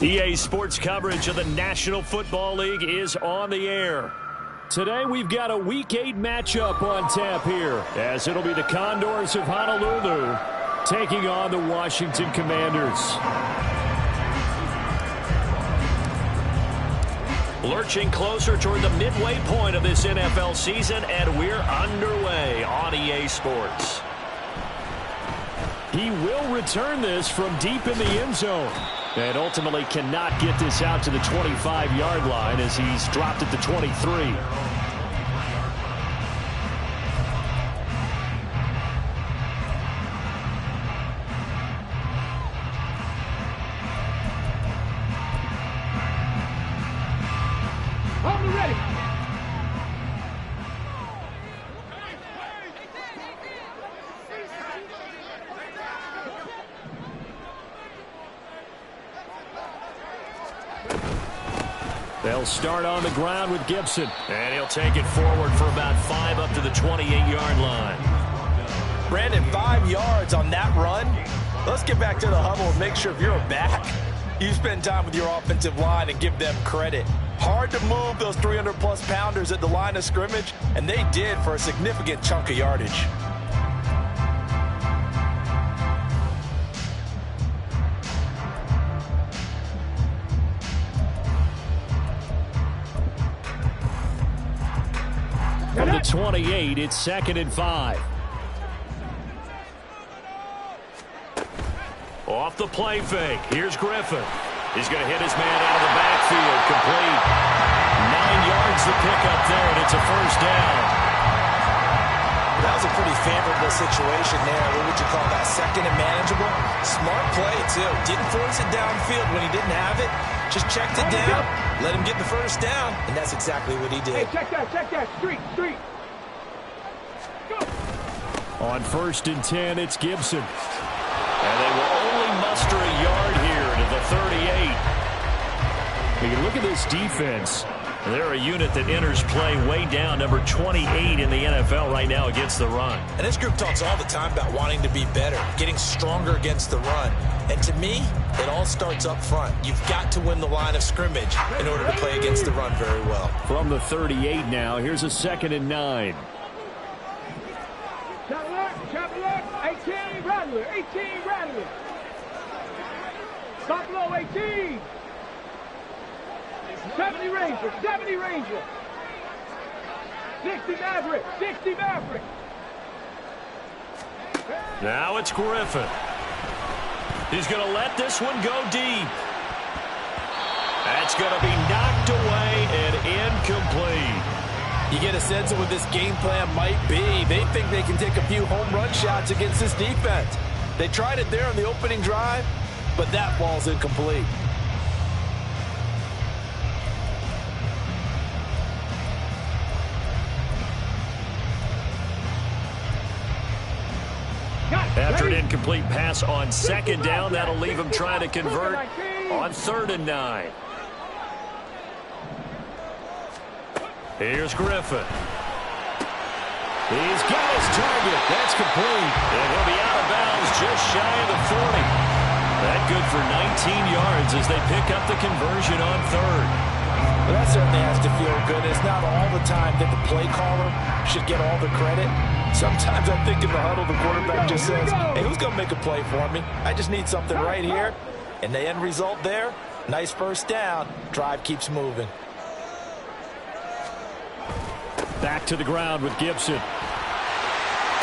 EA Sports coverage of the National Football League is on the air. Today we've got a Week 8 matchup on tap here, as it'll be the Condors of Honolulu taking on the Washington Commanders. Lurching closer toward the midway point of this NFL season, and we're underway on EA Sports. He will return this from deep in the end zone, and ultimately cannot get this out to the 25-yard line as he's dropped at the 23. They'll start on the ground with Gibson. And he'll take it forward for about 5 up to the 28-yard line. Brandon, 5 yards on that run. Let's get back to the huddle and make sure if you're a back, you spend time with your offensive line and give them credit. Hard to move those 300-plus pounders at the line of scrimmage, and they did for a significant chunk of yardage. From the 28, it's 2nd and 5. Off the play fake. Here's Griffin. He's going to hit his man out of the backfield. Complete. 9 yards to pick up there, and it's a first down. That was a pretty favorable situation there. What would you call that? Second and manageable? Smart play, too. Didn't force it downfield when he didn't have it. Just checked it down, let him get the first down, and that's exactly what he did. Hey, check that. Street. Go. On 1st and 10, it's Gibson. And they will only muster a yard here to the 38. You look at this defense. They're a unit that enters play way down, number 28 in the NFL right now against the run. And this group talks all the time about wanting to be better, getting stronger against the run. And to me, it all starts up front. You've got to win the line of scrimmage in order to play against the run very well. From the 38 now, here's a 2nd and 9. Chop alert, 18 Rattler. Stop low, 18. 70 Ranger. 60 Maverick. Now it's Griffin. He's going to let this one go deep. That's going to be knocked away and incomplete. You get a sense of what this game plan might be. They think they can take a few home run shots against this defense. They tried it there on the opening drive, but that ball's incomplete. After an incomplete pass on 2nd down, that'll leave him trying to convert on 3rd and 9. Here's Griffin. He's got his target. That's complete. And he'll be out of bounds just shy of the 40. That good for 19 yards as they pick up the conversion on 3rd. Well, that certainly has to feel good. It's not all the time that the play caller should get all the credit. Sometimes I think in the huddle, the quarterback just says, hey, who's going to make a play for me? I just need something right here. And the end result there, nice first down. Drive keeps moving. Back to the ground with Gibson.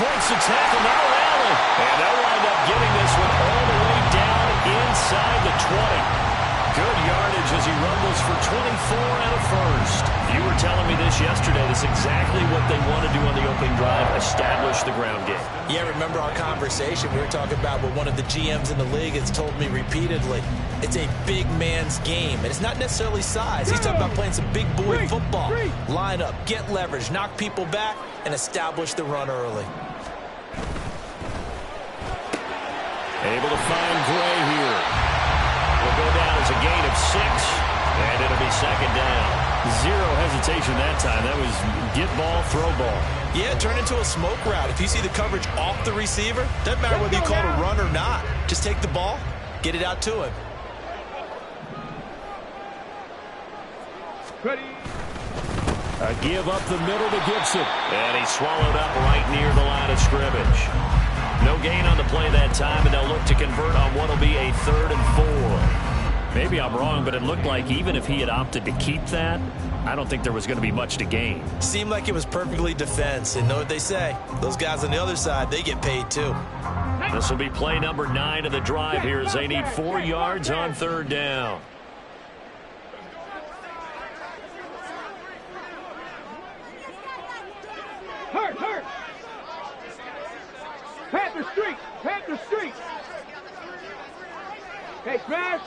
Breaks the tackle, now rally. And they'll wind up getting this one all the way down inside the 20. Good yardage as he rumbles for 24 and a first. You were telling me this yesterday. That's exactly what they want to do on the opening drive, establish the ground game. Yeah, remember our conversation? We were talking about what one of the GMs in the league has told me repeatedly. It's a big man's game, and it's not necessarily size. He's talking about playing some big boy football. Line up, get leverage, knock people back, and establish the run early. Able to find Gray here. Will go down as a gain of 6, and it'll be 2nd down. Zero hesitation that time. That was get ball, throw ball. Yeah, turn into a smoke route. If you see the coverage off the receiver, doesn't matter whether you call it a run or not. Just take the ball, get it out to him. Ready. A give up the middle to Gibson. And he's swallowed up right near the line of scrimmage. No gain on the play that time, and they'll look to convert on what will be a 3rd and 4. Maybe I'm wrong, but it looked like even if he had opted to keep that, I don't think there was going to be much to gain. Seemed like it was perfectly defense. And know what they say? Those guys on the other side, they get paid too. This will be play number 9 of the drive here as they need 4 yards on 3rd down. Hurt. Panther Street. Hey, Smash.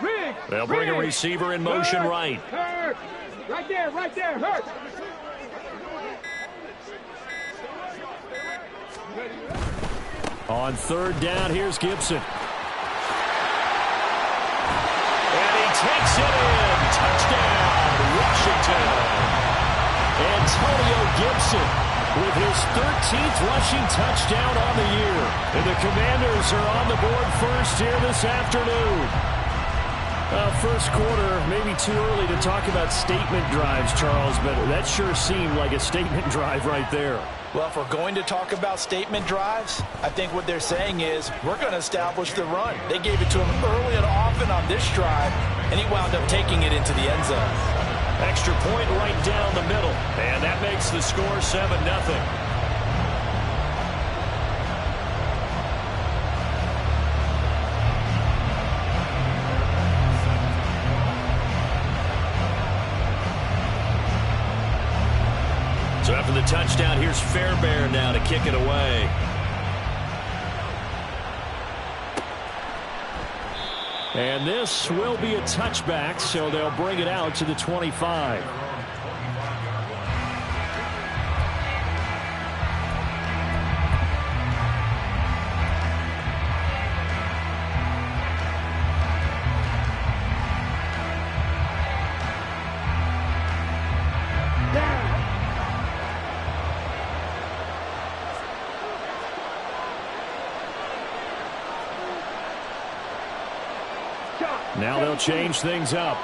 Riggs. They'll bring a receiver in motion right. Hurt. Right there. Hurt. On 3rd down, here's Gibson. And he takes it in. Touchdown, Washington. Antonio Gibson with his 13th rushing touchdown on the year. And the Commanders are on the board first here this afternoon. First quarter, maybe too early to talk about statement drives, Charles, but that sure seemed like a statement drive right there. Well, if we're going to talk about statement drives, I think what they're saying is we're going to establish the run. They gave it to him early and often on this drive, and he wound up taking it into the end zone. Extra point right down the middle, and that makes the score 7-0. So after the touchdown, here's Fairbairn now to kick it away. And this will be a touchback, so they'll bring it out to the 25. Now they'll change things up.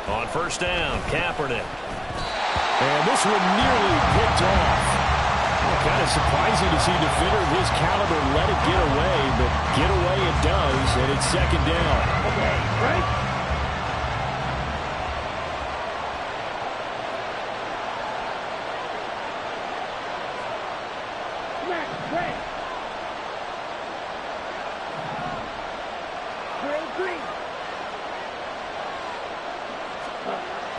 On 1st down, Kaepernick. And this one nearly picked off. Kind of surprising to see a defender of his caliber let it get away, but get away it does, and it's 2nd down. Okay, right?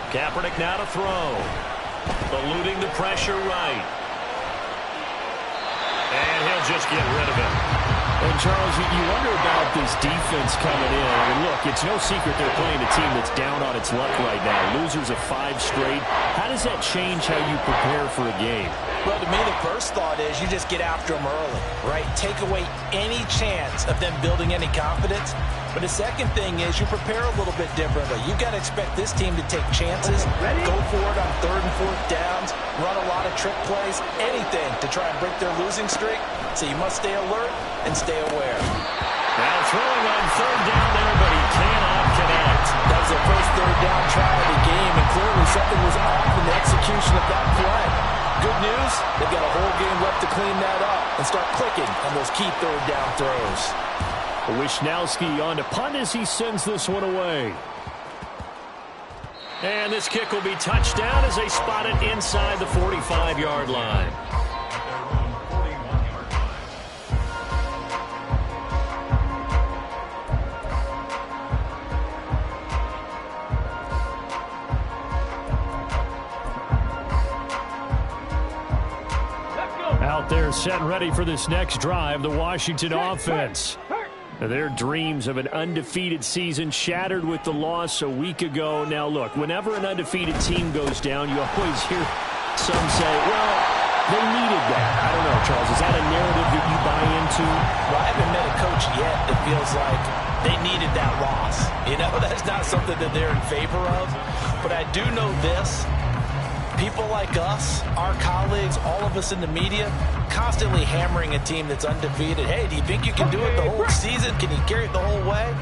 Kaepernick now to throw. Eluding the pressure right. And he'll just get rid of it. And, Charles, you wonder about this defense coming in. I mean, look, it's no secret they're playing a team that's down on its luck right now. Losers of 5 straight. How does that change how you prepare for a game? Well, to me, the first thought is you just get after them early, right? Take away any chance of them building any confidence. But the second thing is you prepare a little bit differently. You've got to expect this team to take chances, go for it on 3rd and 4th downs, run a lot of trick plays, anything to try and break their losing streak. So you must stay alert and stay aware. Now throwing on 3rd down there, but he cannot connect. That was their first 3rd down try of the game, and clearly something was off in the execution of that play. Good news, they've got a whole game left to clean that up and start clicking on those key 3rd down throws. Wisnowski on to punt as he sends this one away. And this kick will be touchdown as they spot it inside the 45-yard line. Out there set and ready for this next drive, the Washington offense. Their dreams of an undefeated season shattered with the loss a week ago. Now, look, whenever an undefeated team goes down, you always hear some say, well, they needed that. I don't know, Charles. Is that a narrative that you buy into? Well, I haven't met a coach yet that feels like they needed that loss. You know, that's not something that they're in favor of. But I do know this. People like us, our colleagues, all of us in the media, constantly hammering a team that's undefeated. Hey, do you think you can do it the whole season? Can you carry it the whole way?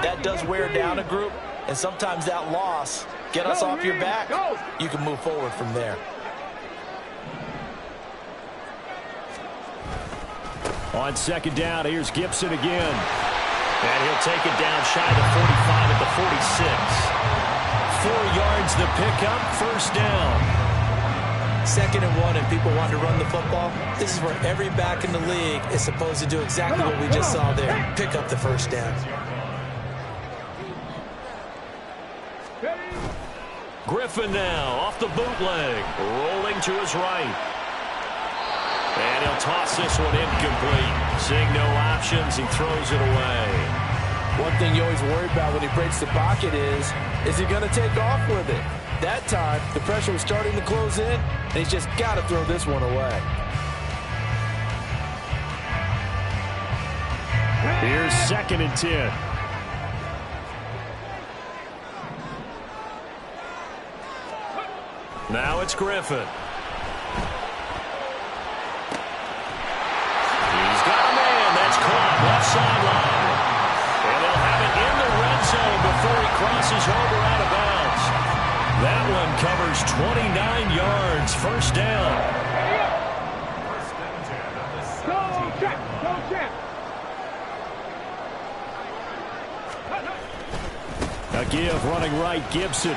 That does wear down a group, and sometimes that loss, get us off your back, you can move forward from there. On second down, here's Gibson again. And he'll take it down shy of the 45 at the 46. 4 yards the pickup, first down. 2nd and 1, and people want to run the football. This is where every back in the league is supposed to do exactly what we just saw there. Pick up the first down. Griffin now off the bootleg, rolling to his right. And he'll toss this one incomplete. Seeing no options, he throws it away. One thing you always worry about when he breaks the pocket is he going to take off with it? That time, the pressure was starting to close in, and he's just got to throw this one away. Here's 2nd and 10. Now it's Griffin. He's got a man. That's caught left sideline. And they'll have it in the red zone before he crosses over out of bounds. That one covers 29 yards. First down. Go check. Go check. A give running right, Gibson.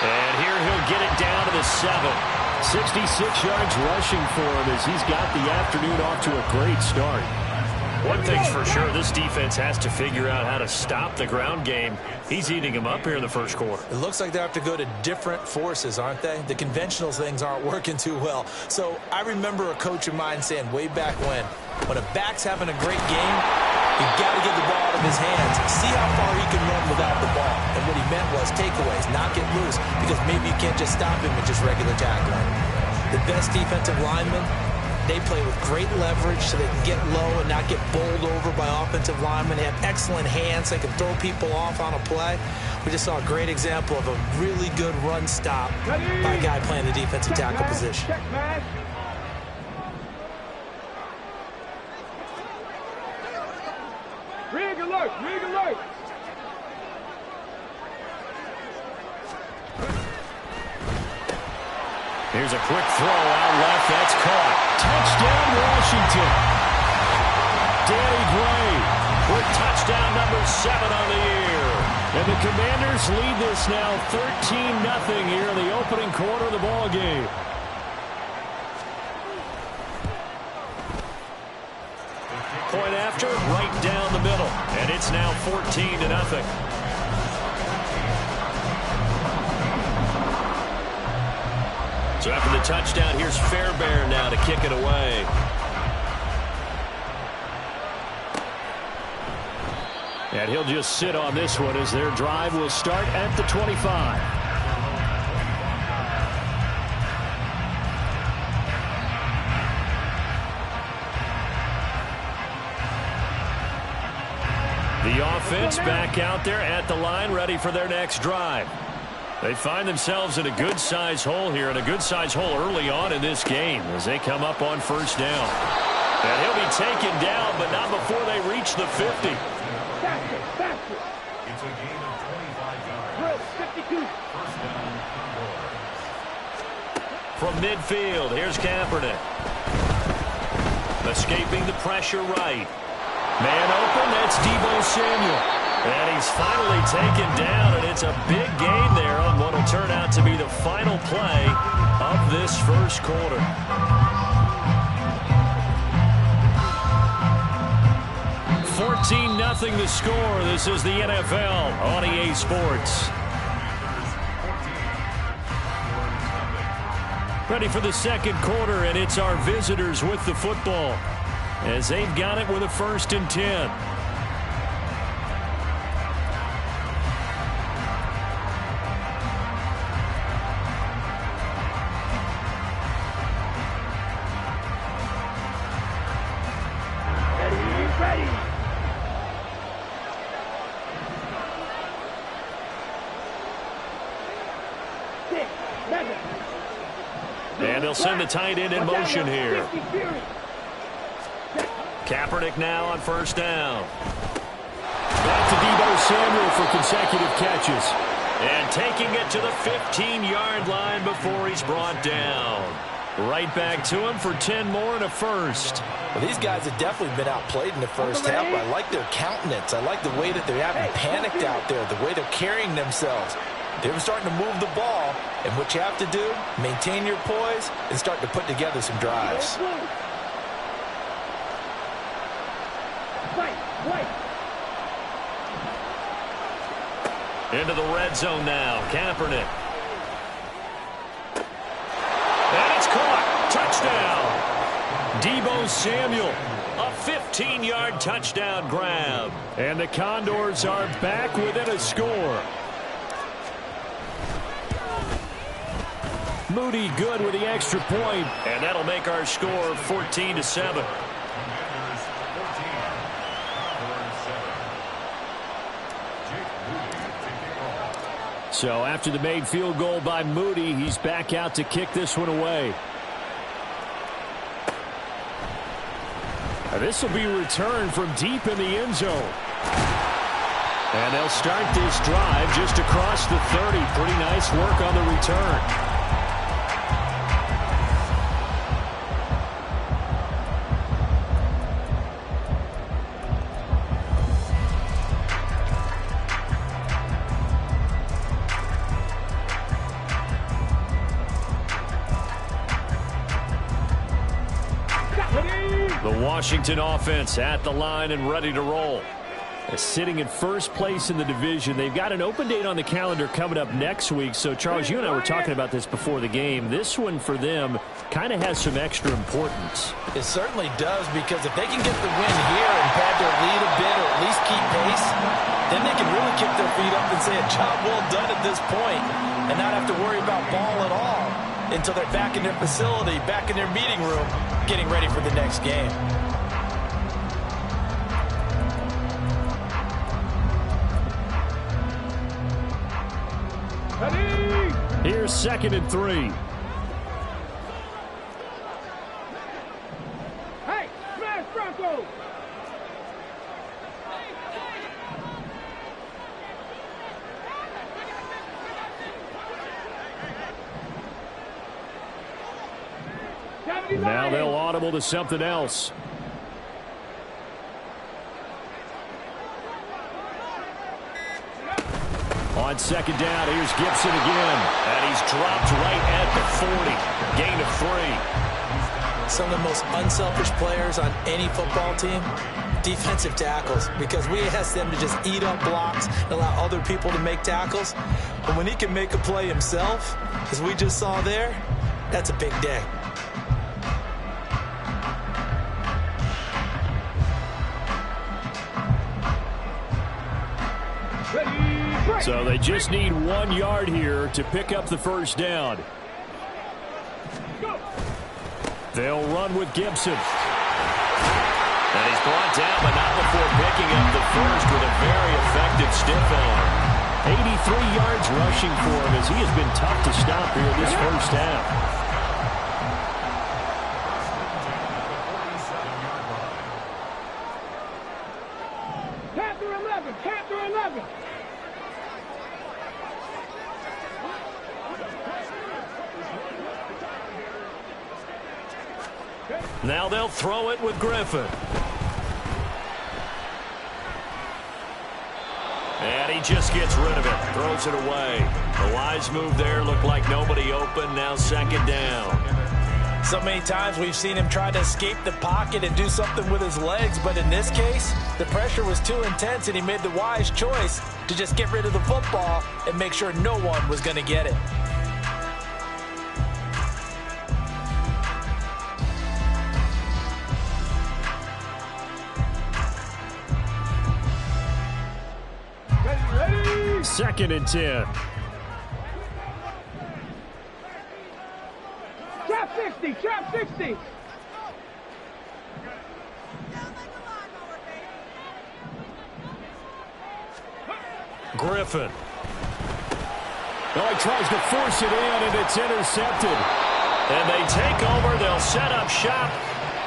And here he'll get it down to the 7. 66 yards rushing for him as he's got the afternoon off to a great start. One thing's for sure, this defense has to figure out how to stop the ground game. He's eating them up here in the first quarter. It looks like they have to go to different forces, aren't they? The conventional things aren't working too well. So I remember a coach of mine saying way back when a back's having a great game, you've got to get the ball out of his hands. See how far he can run without the ball. And what he meant was takeaways, not get loose, because maybe you can't just stop him with just regular tackling. The best defensive linemen, they play with great leverage so they can get low and not get bowled over by offensive linemen. They have excellent hands. They can throw people off on a play. We just saw a great example of a really good run stop by a guy playing the defensive tackle position. Check, man. Rig alert. Rig alert. Here's a quick throw out left. That's caught. Touchdown, Washington. Danny Gray with touchdown number 7 on the year. And the Commanders lead this now 13-0 here in the opening quarter of the ball game. Point after, right down the middle. And it's now 14-0. So after the touchdown, here's Fairbairn now to kick it away. And he'll just sit on this one as their drive will start at the 25. The offense back out there at the line, ready for their next drive. They find themselves in a good-sized hole here, and a good-sized hole early on in this game as they come up on first down. And he'll be taken down, but not before they reach the 50. Faster, faster. It's a gain of 25 yards. Good, 52. First down, From midfield, here's Kaepernick. Escaping the pressure right. Man open, that's Deebo Samuel. And he's finally taken down, and it's a big gain there on what will turn out to be the final play of this first quarter. $14-0 the score. This is the NFL on EA Sports. Ready for the second quarter, and it's our visitors with the football as they've got it with a 1st and 10. 6, 7. And they'll send the tight end in motion here. Kaepernick now on first down. Back to Deebo Samuel for consecutive catches. And taking it to the 15-yard line before he's brought down. Right back to him for 10 more and a first. Well, these guys have definitely been outplayed in the first half. I like their countenance. I like the way that they're having panicked out there, the way they're carrying themselves. They're starting to move the ball, and what you have to do, maintain your poise and start to put together some drives. Into the red zone now, Kaepernick. And it's caught. Touchdown. Deebo Samuel, a 15-yard touchdown grab. And the Condors are back within a score. Moody good with the extra point, and that'll make our score 14-7. So after the made field goal by Moody, he's back out to kick this one away. This will be returned from deep in the end zone. And they'll start this drive just across the 30. Pretty nice work on the return. Washington offense at the line and ready to roll. Sitting in first place in the division. They've got an open date on the calendar coming up next week. So, Charles, you and I were talking about this before the game. This one for them kind of has some extra importance. It certainly does, because if they can get the win here and pad their lead a bit or at least keep pace, then they can really kick their feet up and say a job well done at this point and not have to worry about ball at all until they're back in their facility, back in their meeting room, getting ready for the next game. Here's 2nd and 3. Hey, smash Bronco! Now they'll audible to something else. On 2nd down, here's Gibson again. And he's dropped right at the 40. Gain of 3. Some of the most unselfish players on any football team, defensive tackles, because we ask them to just eat up blocks and allow other people to make tackles. But when he can make a play himself, as we just saw there, that's a big day. So they just need 1 yard here to pick up the first down. They'll run with Gibson. And he's brought down, but not before picking up the first with a very effective stiff arm. 83 yards rushing for him as he has been tough to stop here this first half. Panther 11, Panther 11. Now they'll throw it with Griffin. And he just gets rid of it. Throws it away. The wise move there. Looked like nobody open. Now 2nd down. So many times we've seen him try to escape the pocket and do something with his legs, but in this case, the pressure was too intense and he made the wise choice to just get rid of the football and make sure no one was going to get it. Ready? 2nd and 10. Trap 60, trap 60. Griffin. Oh, he tries to force it in, and it's intercepted. And they take over. They'll set up shop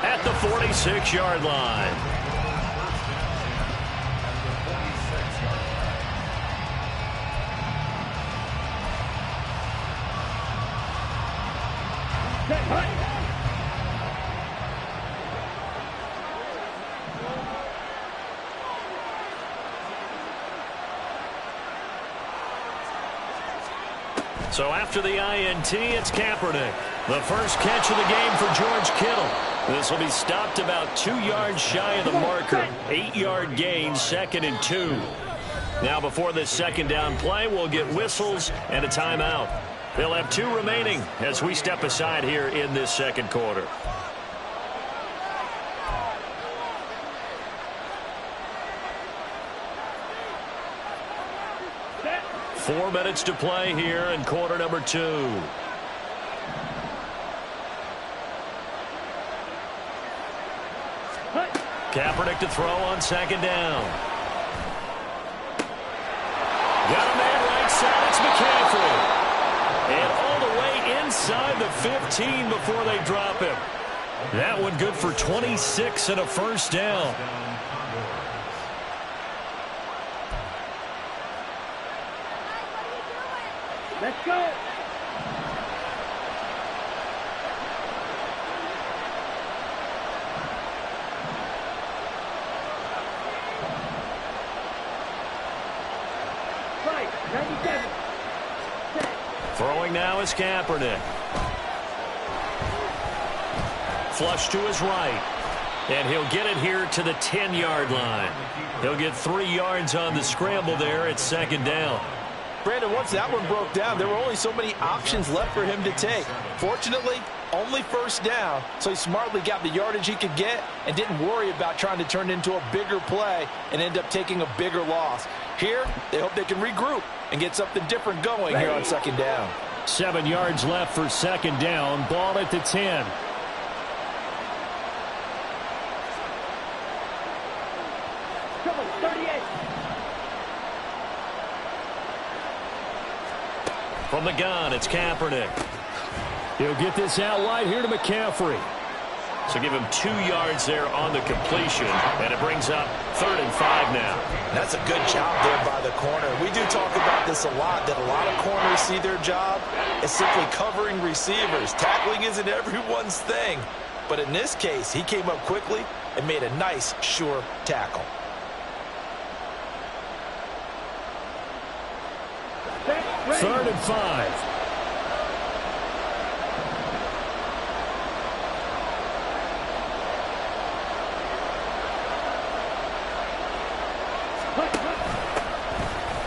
at the 46-yard line. So after the INT, it's Kaepernick. The first catch of the game for George Kittle. This will be stopped about 2 yards shy of the marker. 8-yard gain, 2nd and 2. Now before this second down play, we'll get whistles and a timeout. They'll have 2 remaining as we step aside here in this second quarter. Set. 4 minutes to play here in quarter number 2. Kaepernick to throw on second down. Got a man right side. It's McCaffrey. And all the way inside the 15 before they drop him. That one good for 26 and a first down. Let's go. Right, 97. Set. Throwing now is Kaepernick. Flush to his right. And he'll get it here to the 10-yard line. He'll get 3 yards on the scramble there at second down. Brandon, once that one broke down, there were only so many options left for him to take. Fortunately, only first down, so he smartly got the yardage he could get and didn't worry about trying to turn it into a bigger play and end up taking a bigger loss. Here, they hope they can regroup and get something different going here on second down. 7 yards left for second down. Ball at the 10. Come on, 38. From the gun, it's Kaepernick. He'll get this out wide here to McCaffrey. So give him 2 yards there on the completion, and it brings up 3rd and 5 now. That's a good job there by the corner. We do talk about this a lot, that a lot of corners see their job as simply covering receivers. Tackling isn't everyone's thing. But in this case, he came up quickly and made a nice, sure tackle. Set. Ready. 3rd and 5.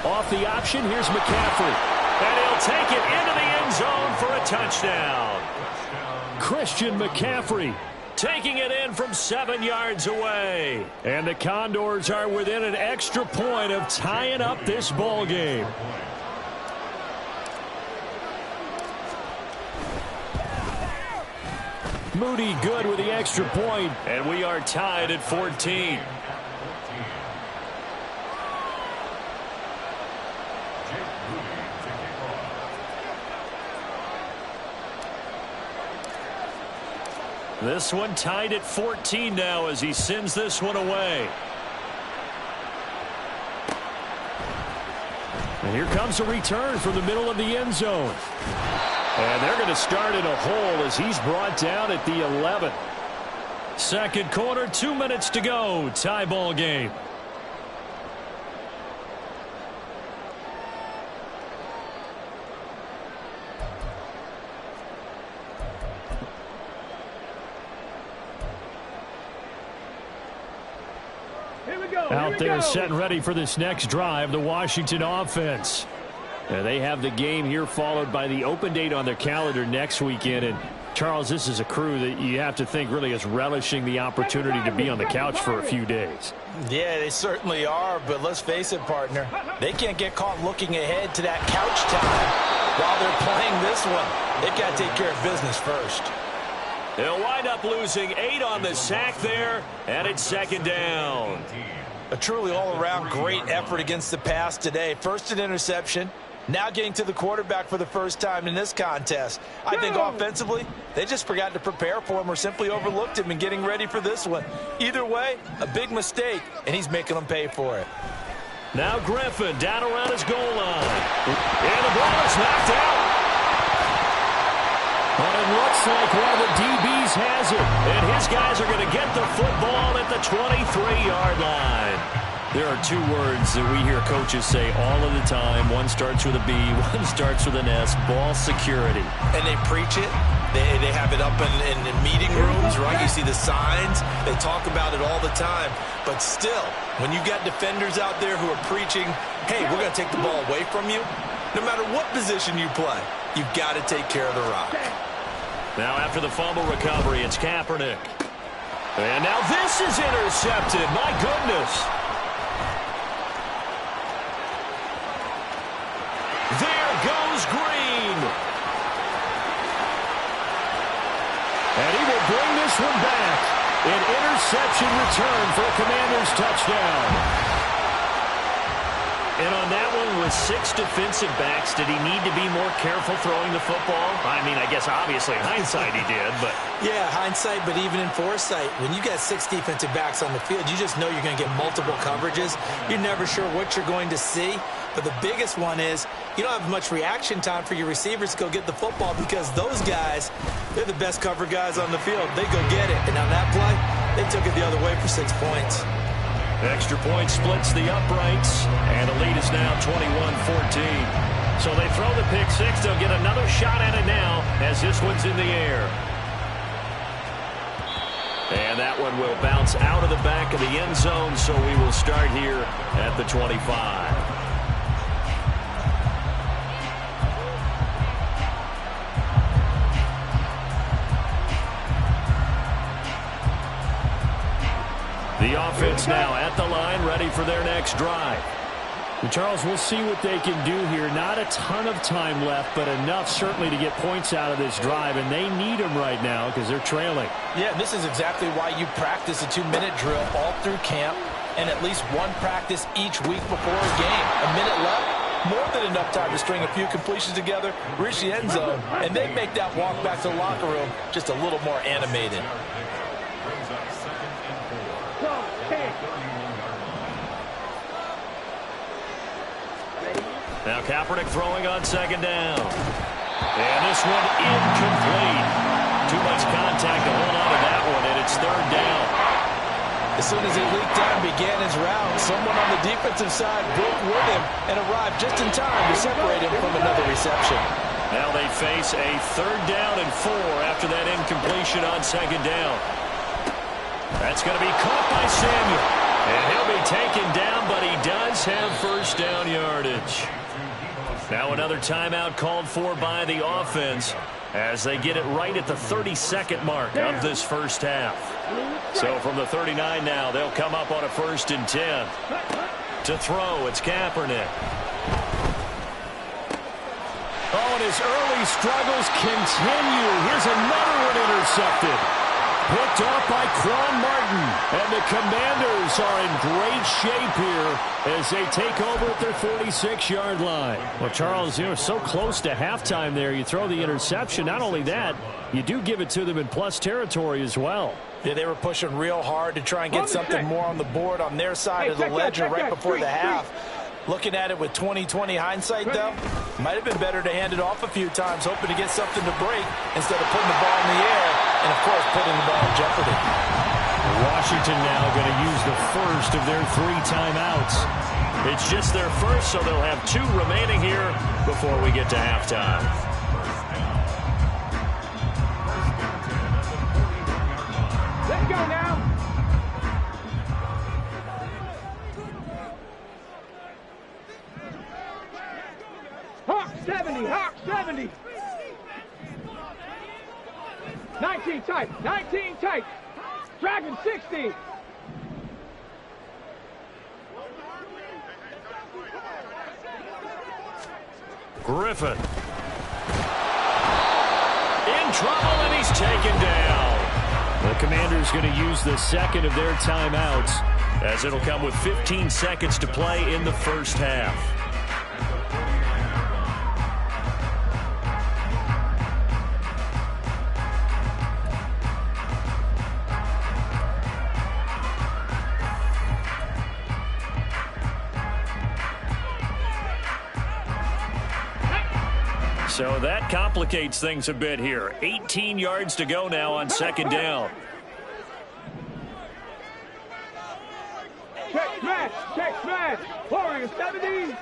Off the option, here's McCaffrey. And he'll take it into the end zone for a touchdown. Christian McCaffrey. Taking it in from 7 yards away. And the Condors are within an extra point of tying up this ball game. Moody good with the extra point. And we are tied at 14. This one tied at 14 now as he sends this one away. And here comes a return from the middle of the end zone. And they're going to start in a hole as he's brought down at the 11. Second quarter, 2 minutes to go. Tie ball game. Out there set and ready for this next drive, the Washington offense. They have the game here followed by the open date on their calendar next weekend. And Charles, this is a crew that you have to think really is relishing the opportunity to be on the couch for a few days. Yeah, they certainly are, but let's face it, partner. They can't get caught looking ahead to that couch time while they're playing this one. They've got to take care of business first. They'll wind up losing 8 on the sack there, and it's second down. A truly all-around great effort against the pass today. First an interception, now getting to the quarterback for the first time in this contest. I think offensively, they just forgot to prepare for him or simply overlooked him in getting ready for this one. Either way, a big mistake, and he's making them pay for it. Now Griffin down around his goal line. And the ball is knocked out. But it looks like one of the DBs has it. And his guys are going to get the football at the 23-yard line. There are two words that we hear coaches say all of the time. One starts with a B, one starts with an S, ball security. And they preach it. They have it up in meeting rooms, right? You see the signs. They talk about it all the time. But still, when you got defenders out there who are preaching, hey, we're going to take the ball away from you, no matter what position you play, you've got to take care of the rock. Now after the fumble recovery, it's Kaepernick. And now this is intercepted. My goodness. There goes Green. And he will bring this one back. An interception return for a Commanders touchdown. And on that one, with 6 defensive backs, did he need to be more careful throwing the football? I mean, I guess obviously in hindsight he did, but... Yeah, hindsight, but even in foresight, when you got 6 defensive backs on the field, you just know you're going to get multiple coverages. You're never sure what you're going to see. But the biggest one is you don't have much reaction time for your receivers to go get the football because those guys, they're the best cover guys on the field. They go get it. And on that play, they took it the other way for 6 points. Extra point splits the uprights, and the lead is now 21-14. So they throw the pick six. They'll get another shot at it now as this one's in the air. And that one will bounce out of the back of the end zone, so we will start here at the 25. The offense now at the line, ready for their next drive. And Charles, we'll see what they can do here. Not a ton of time left, but enough certainly to get points out of this drive, and they need them right now because they're trailing. Yeah, this is exactly why you practice a 2-minute drill all through camp and at least one practice each week before a game. A minute left, more than enough time to string a few completions together, reach the end zone, and then make that walk back to the locker room just a little more animated. Now Kaepernick throwing on second down. And this one incomplete. Too much contact to hold on to that one, and it's third down. As soon as he leaked out and began his route, someone on the defensive side broke with him and arrived just in time to separate him from another reception. Now they face a 3rd down and 4 after that incompletion on second down. That's going to be caught by Samuel. And he'll be taken down, but he does have first down yardage. Now another timeout called for by the offense as they get it right at the 32nd mark of this first half. So from the 39 now, they'll come up on a 1st and 10. To throw, it's Kaepernick. Oh, and his early struggles continue. Here's another one intercepted. Picked off by Quan Martin. And the Commanders are in great shape here as they take over at their 46-yard line. Well, Charles, you know, so close to halftime there. You throw the interception. Not only that, you do give it to them in plus territory as well. Yeah, they were pushing real hard to try and get something more on the board on their side of the ledger right before the half. Looking at it with 20/20 hindsight, though, might have been better to hand it off a few times, hoping to get something to break instead of putting the ball in the air and, of course, putting the ball in jeopardy. Washington now going to use the first of their 3 timeouts. It's just their first, so they'll have 2 remaining here before we get to halftime. Let's go now. Hawk 70, Hawk 70. 19 tight, 19 tight. Dragon 60. Griffin. In trouble, and he's taken down. The Commanders going to use the second of their timeouts. as it'll come with 15 seconds to play in the first half. So that complicates things a bit here. 18 yards to go now on second down. Check smash, Warrior 70. And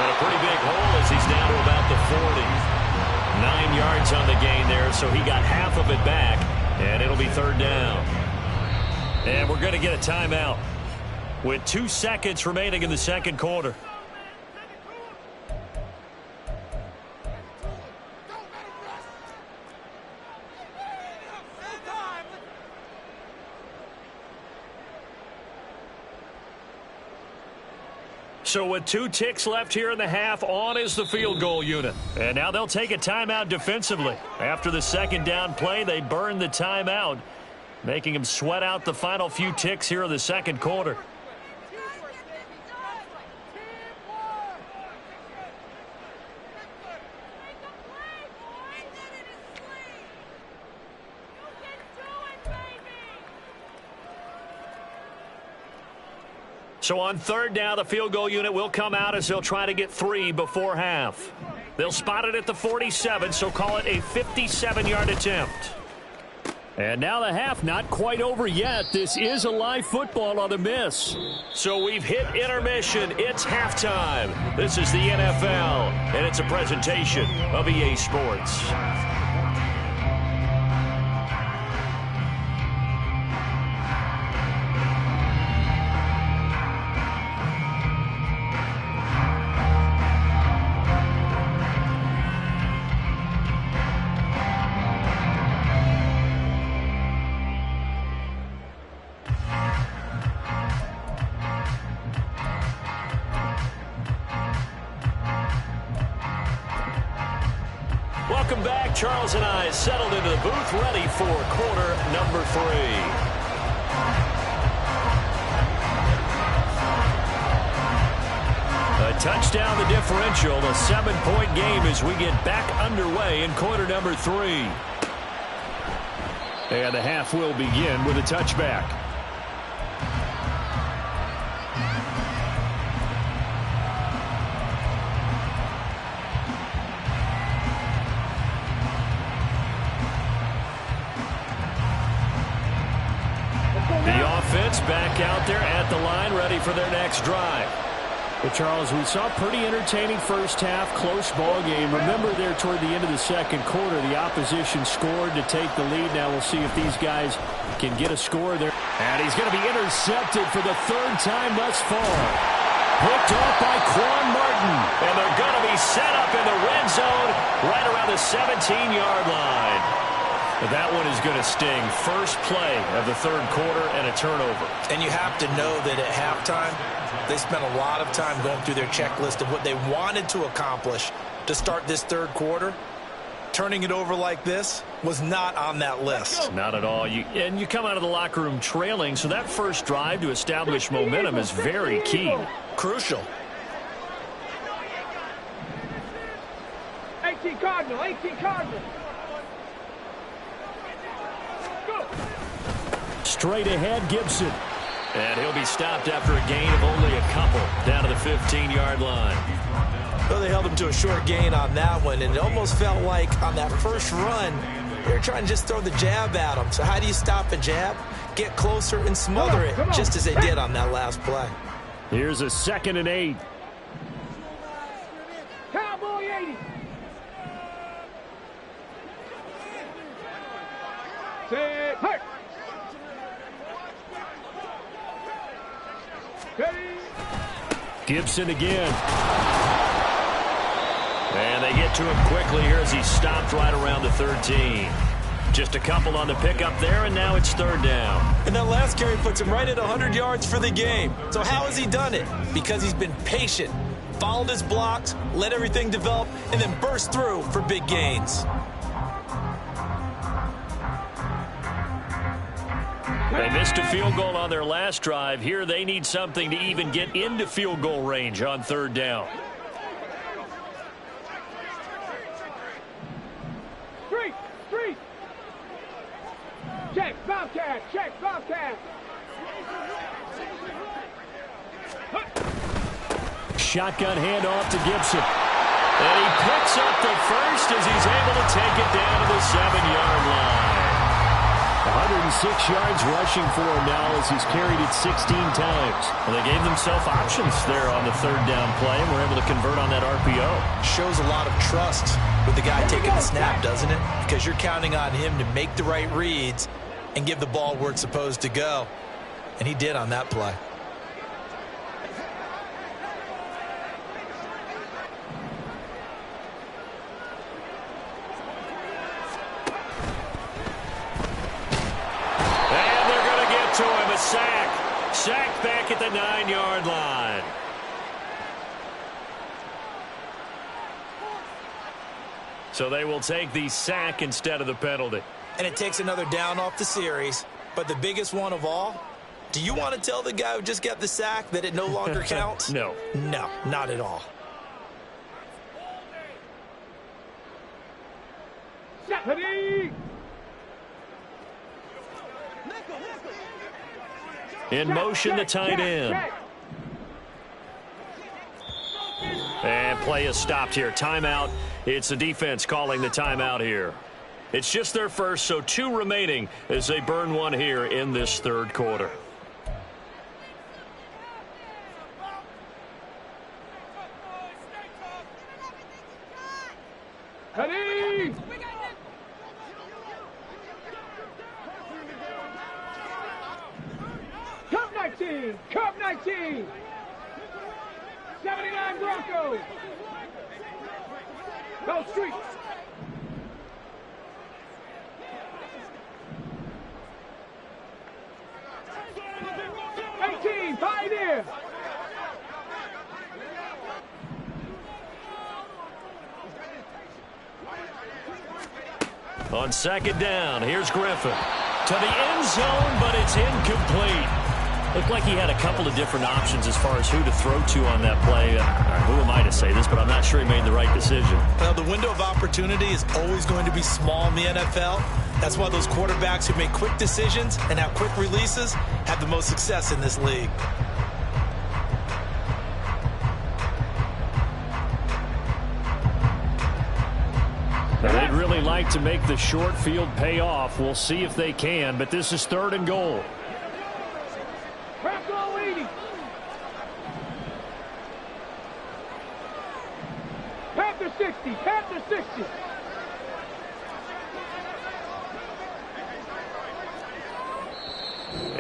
a pretty big hole as he's down to about the 40. 9 yards on the gain there, so he got half of it back. And it'll be third down. And we're going to get a timeout with 2 seconds remaining in the second quarter. So with 2 ticks left here in the half, on is the field goal unit. And now they'll take a timeout defensively. After the second down play, they burn the timeout, making them sweat out the final few ticks here in the second quarter. So on third down, the field goal unit will come out as they'll try to get 3 before half. They'll spot it at the 47, so call it a 57-yard attempt. And now the half not quite over yet. This is a live football on the miss. So we've hit intermission. It's halftime. This is the NFL, and it's a presentation of EA Sports. Welcome back. Charles and I settled into the booth, ready for quarter number 3. A touchdown the differential, a 7-point game as we get back underway in quarter number 3. And the half will begin with a touchback. Back out there at the line, ready for their next drive. Well, Charles, we saw a pretty entertaining first half, close ball game. Remember there toward the end of the second quarter, the opposition scored to take the lead. Now we'll see if these guys can get a score there. And he's going to be intercepted for the 3rd time thus far. Picked off by Quan Martin. And they're going to be set up in the red zone right around the 17-yard line. But that one is going to sting. First play of the 3rd quarter and a turnover. And you have to know that at halftime, they spent a lot of time going through their checklist of what they wanted to accomplish to start this 3rd quarter. Turning it over like this was not on that list. Not at all. And you come out of the locker room trailing, so that first drive to establish momentum is very key. Crucial. 18 Cardinal, 18 Cardinal. Straight ahead, Gibson. And he'll be stopped after a gain of only a couple down to the 15-yard line. Well, they held him to a short gain on that one, and it almost felt like on that first run, they were trying to just throw the jab at him. So how do you stop a jab? Get closer and smother it, just as they did on that last play. Here's a 2nd and 8. Cowboy 80. Set, hurt. Gibson again. And they get to him quickly here as he's stopped right around the 13. Just a couple on the pickup there, and now it's 3rd down. And that last carry puts him right at 100 yards for the game. So how has he done it? Because he's been patient, followed his blocks, let everything develop, and then burst through for big gains. They missed a field goal on their last drive. Here they need something to even get into field goal range on third down. Street. Check, Bobcat. Shotgun handoff to Gibson. And he picks up the first as he's able to take it down to the 7-yard line. 106 yards rushing for him now as he's carried it 16 times. And they gave themselves options there on the third down play and were able to convert on that RPO. Shows a lot of trust with the guy taking the snap, doesn't it? Because you're counting on him to make the right reads and give the ball where it's supposed to go. And he did on that play. To him, a sack. Sack back at the 9-yard line. So they will take the sack instead of the penalty. And it takes another down off the series. But the biggest one of all, do you want to tell the guy who just got the sack that it no longer counts? No. No, not at all. In motion, the tight end. And play is stopped here. Timeout. It's the defense calling the timeout here. It's just their first, so 2 remaining as they burn one here in this third quarter. Ready? Cup 19. 79 Broncos. Go Street. Pioneer. On second down, here's Griffin. To the end zone, but it's incomplete. Looked like he had a couple of different options as far as who to throw to on that play. Who am I to say this, but I'm not sure he made the right decision. Well, the window of opportunity is always going to be small in the NFL. That's why those quarterbacks who make quick decisions and have quick releases have the most success in this league. They'd really like to make the short field pay off. We'll see if they can, but this is 3rd and goal. Panther 60.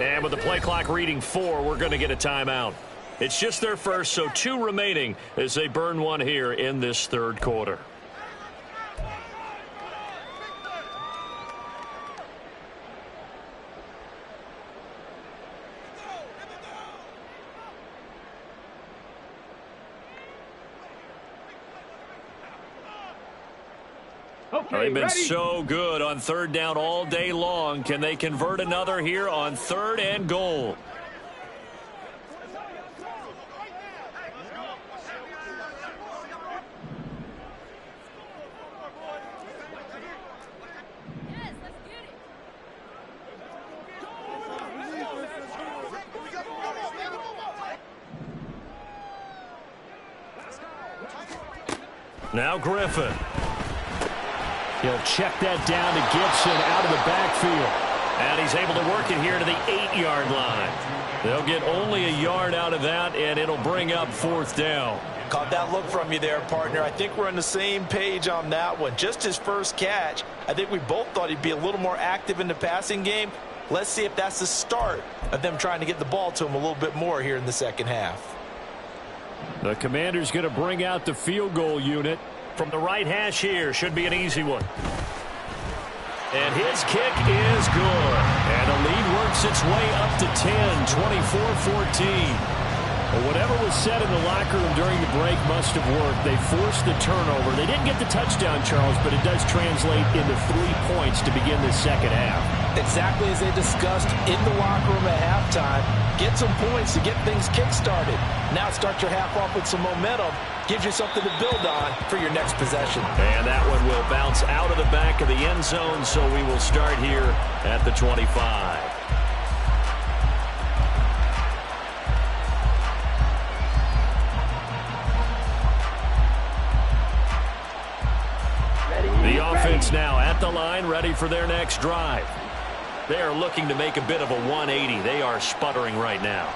And with the play clock reading 4, we're going to get a timeout. It's just their first, so 2 remaining as they burn one here in this third quarter. They've been so good on third down all day long. Can they convert another here on 3rd and goal? Now Griffin. He'll check that down to Gibson out of the backfield. And he's able to work it here to the 8-yard line. They'll get only a yard out of that, and it'll bring up 4th down. Caught that look from you there, partner. I think we're on the same page on that one. Just his first catch. I think we both thought he'd be a little more active in the passing game. Let's see if that's the start of them trying to get the ball to him a little bit more here in the second half. The Commander's going to bring out the field goal unit. From the right hash here, should be an easy one. And his kick is good. And the lead works its way up to 10, 24-14. Well, whatever was said in the locker room during the break must have worked. They forced the turnover. They didn't get the touchdown, Charles, but it does translate into 3 points to begin the second half. Exactly as they discussed in the locker room at halftime. Get some points to get things kick-started. Now start your half off with some momentum. Gives you something to build on for your next possession. And that one will bounce out of the back of the end zone, so we will start here at the 25. The offense now at the line, ready for their next drive. They are looking to make a bit of a 180. They are sputtering right now.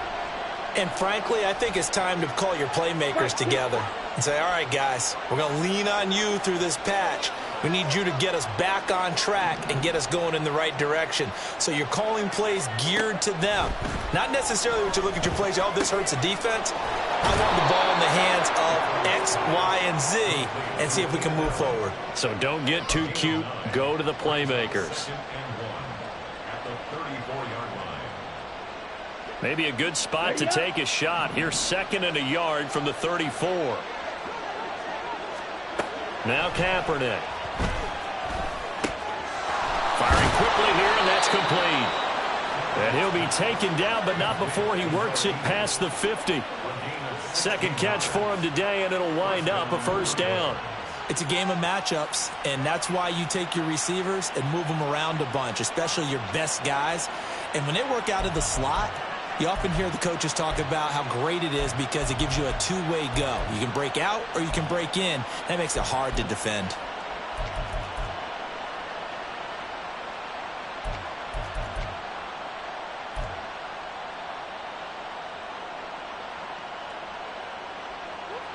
And frankly, I think it's time to call your playmakers together and say, all right, guys, we're going to lean on you through this patch. We need you to get us back on track and get us going in the right direction. So you're calling plays geared to them. Not necessarily what you look at your plays, oh, this hurts the defense. I want the ball in the hands of X, Y, and Z and see if we can move forward. So don't get too cute. Go to the playmakers. At the 34-yard line. Maybe a good spot to take a shot. Here's 2nd and a yard from the 34. Now Kaepernick. Firing quickly here, and that's complete. And he'll be taken down, but not before he works it past the 50. Second catch for him today, and it'll wind up a first down. It's a game of matchups, and that's why you take your receivers and move them around a bunch, especially your best guys. And when they work out of the slot, you often hear the coaches talk about how great it is because it gives you a two-way go. You can break out or you can break in. That makes it hard to defend.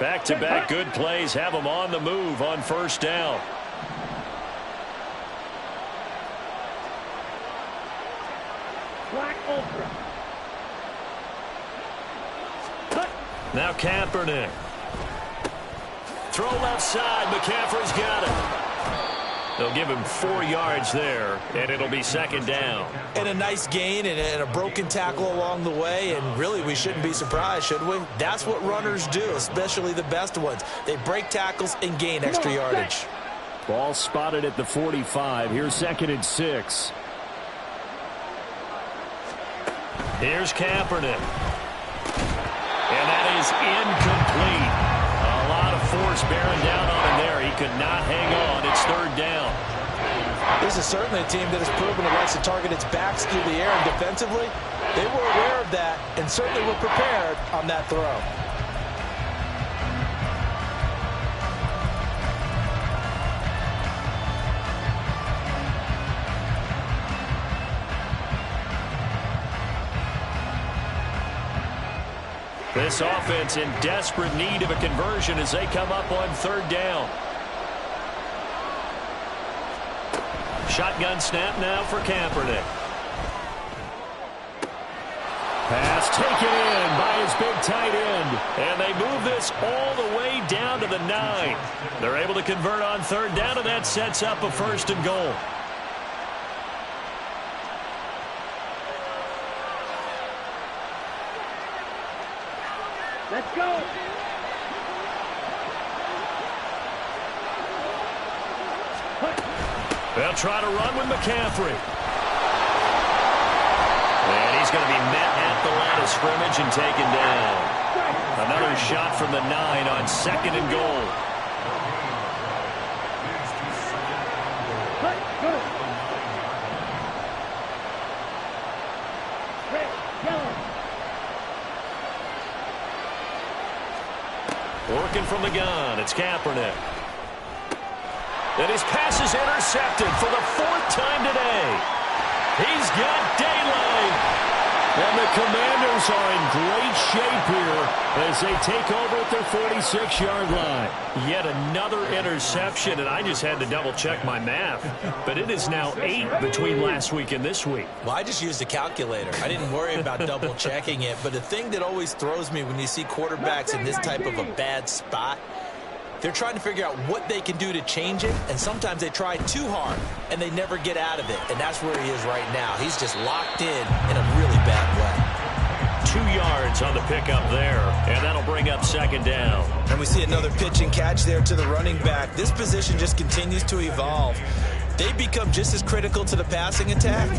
Back-to-back good plays have them on the move on first down. Black Ultra. Now Kaepernick. Throw left side. McCaffrey's got it. They'll give him 4 yards there, and it'll be second down. And a nice gain and a broken tackle along the way, and really we shouldn't be surprised, should we? That's what runners do, especially the best ones. They break tackles and gain extra yardage. Ball spotted at the 45. Here's 2nd and 6. Here's Kaepernick. And that is incomplete. A lot of force bearing down on him there. He could not hang on. It's third down. This is certainly a team that has proven it likes to target its backs through the air, and defensively, they were aware of that and certainly were prepared on that throw. This offense in desperate need of a conversion as they come up on third down. Shotgun snap now for Kaepernick. Pass taken in by his big tight end. And they move this all the way down to the 9. They're able to convert on third down, and that sets up a first and goal. Let's go. They'll try to run with McCaffrey. And he's going to be met at the line of scrimmage and taken down. Another shot from the 9 on 2nd and goal. Working from the gun, it's Kaepernick. And his pass is intercepted for the 4th time today. He's got daylight. And the Commanders are in great shape here as they take over at their 46-yard line. Yet another interception, and I just had to double-check my math. But it is now 8 between last week and this week. Well, I just used a calculator. I didn't worry about double-checking it. But the thing that always throws me when you see quarterbacks in this type of a bad spot, they're trying to figure out what they can do to change it, and sometimes they try too hard, and they never get out of it, and that's where he is right now. He's just locked in a really bad way. 2 yards on the pickup there, and that'll bring up second down. And we see another pitch and catch there to the running back. This position just continues to evolve. They become just as critical to the passing attack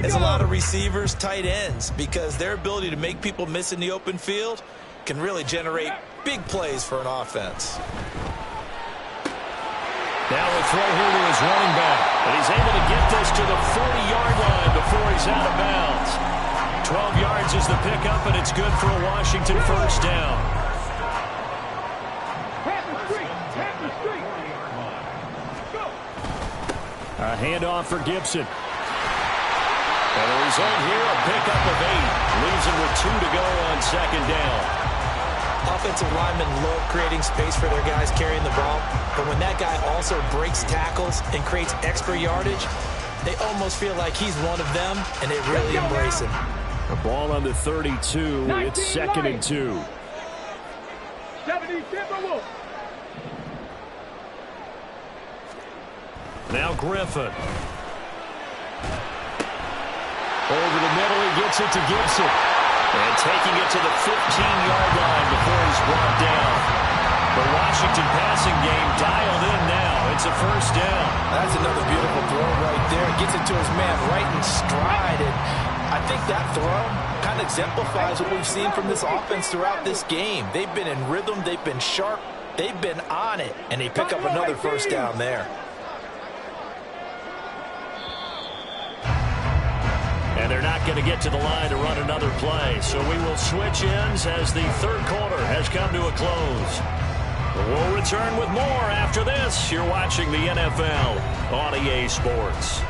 as a lot of receivers, tight ends, because their ability to make people miss in the open field can really generate big plays for an offense. Now a throw here to his running back, and he's able to get this to the 40-yard line before he's out of bounds. 12 yards is the pickup, and it's good for a Washington first down. A handoff for Gibson. And the result here, a pickup of 8. Leaves him with 2 to go on second down. Offensive linemen love creating space for their guys carrying the ball, but when that guy also breaks tackles and creates extra yardage, they almost feel like he's one of them, and they really embrace him. A ball on the 32. It's second and 2. 70 Timberwolves. Now Griffin. Over the middle, he gets it to Gibson. And taking it to the 15-yard line before he's brought down. The Washington passing game dialed in now. It's a first down. That's another beautiful throw right there. Gets it to his man right in stride. And I think that throw kind of exemplifies what we've seen from this offense throughout this game. They've been in rhythm. They've been sharp. They've been on it. And they pick up another first down there. And they're not going to get to the line to run another play. So we will switch ends as the third quarter has come to a close. We'll return with more after this. You're watching the NFL on EA Sports.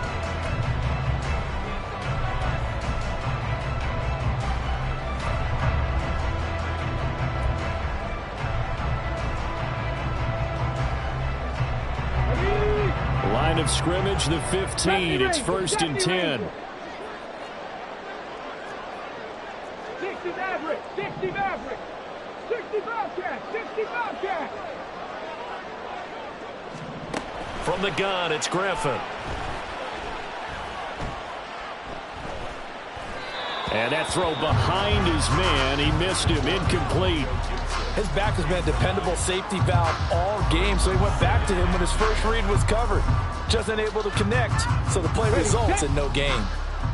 Line of scrimmage, the 15. It's first and 10. 60 Maverick, 60 Maverick, 60 Bobcat, 60 Bobcat. From the gun, it's Griffin. And that throw behind his man. He missed him, incomplete. His back has been a dependable safety valve all game, so he went back to him when his first read was covered. Just unable to connect, so the play results in no gain.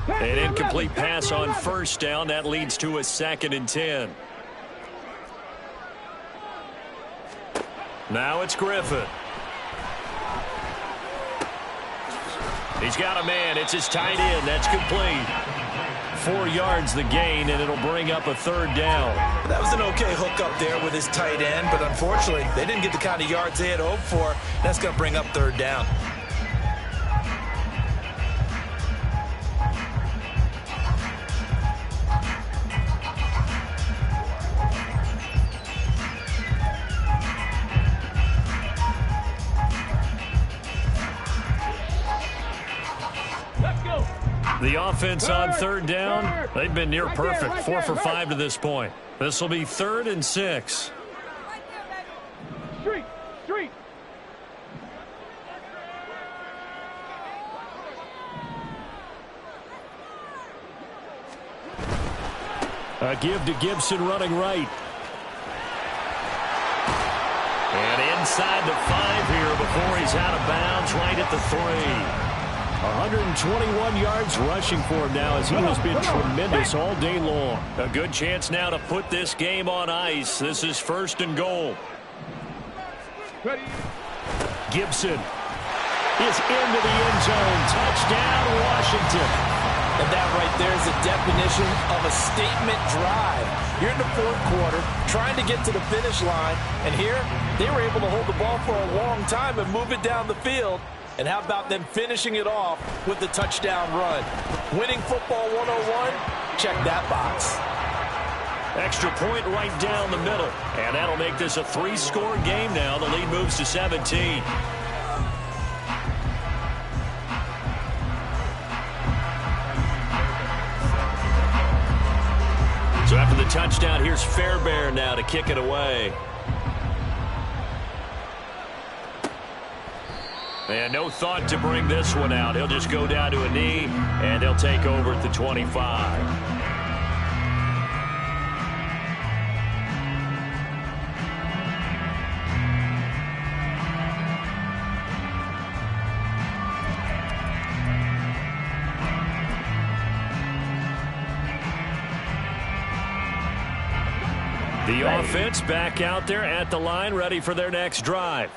An incomplete pass on first down. That leads to a second and 10. Now it's Griffin. He's got a man. It's his tight end. That's complete. 4 yards the gain, and it'll bring up a third down. That was an okay hook up there with his tight end, but unfortunately, they didn't get the kind of yards they had hoped for. That's going to bring up third down. The offense on third down, they've been near perfect. 4 for 5 to this point. This will be 3rd and 6. Street. A give to Gibson running right. And inside the 5 here before he's out of bounds, right at the 3. 121 yards rushing for him now as he has been tremendous all day long. A good chance now to put this game on ice. This is 1st and goal. Gibson is into the end zone. Touchdown, Washington. And that right there is the definition of a statement drive. You're in the 4th quarter, trying to get to the finish line, and here they were able to hold the ball for a long time and move it down the field. And how about them finishing it off with the touchdown run? Winning football 101? Check that box. Extra point right down the middle. And that'll make this a 3-score game now. The lead moves to 17. So after the touchdown, here's Fairbairn now to kick it away. And no thought to bring this one out. He'll just go down to a knee, and they'll take over at the 25. The offense back out there at the line, ready for their next drive.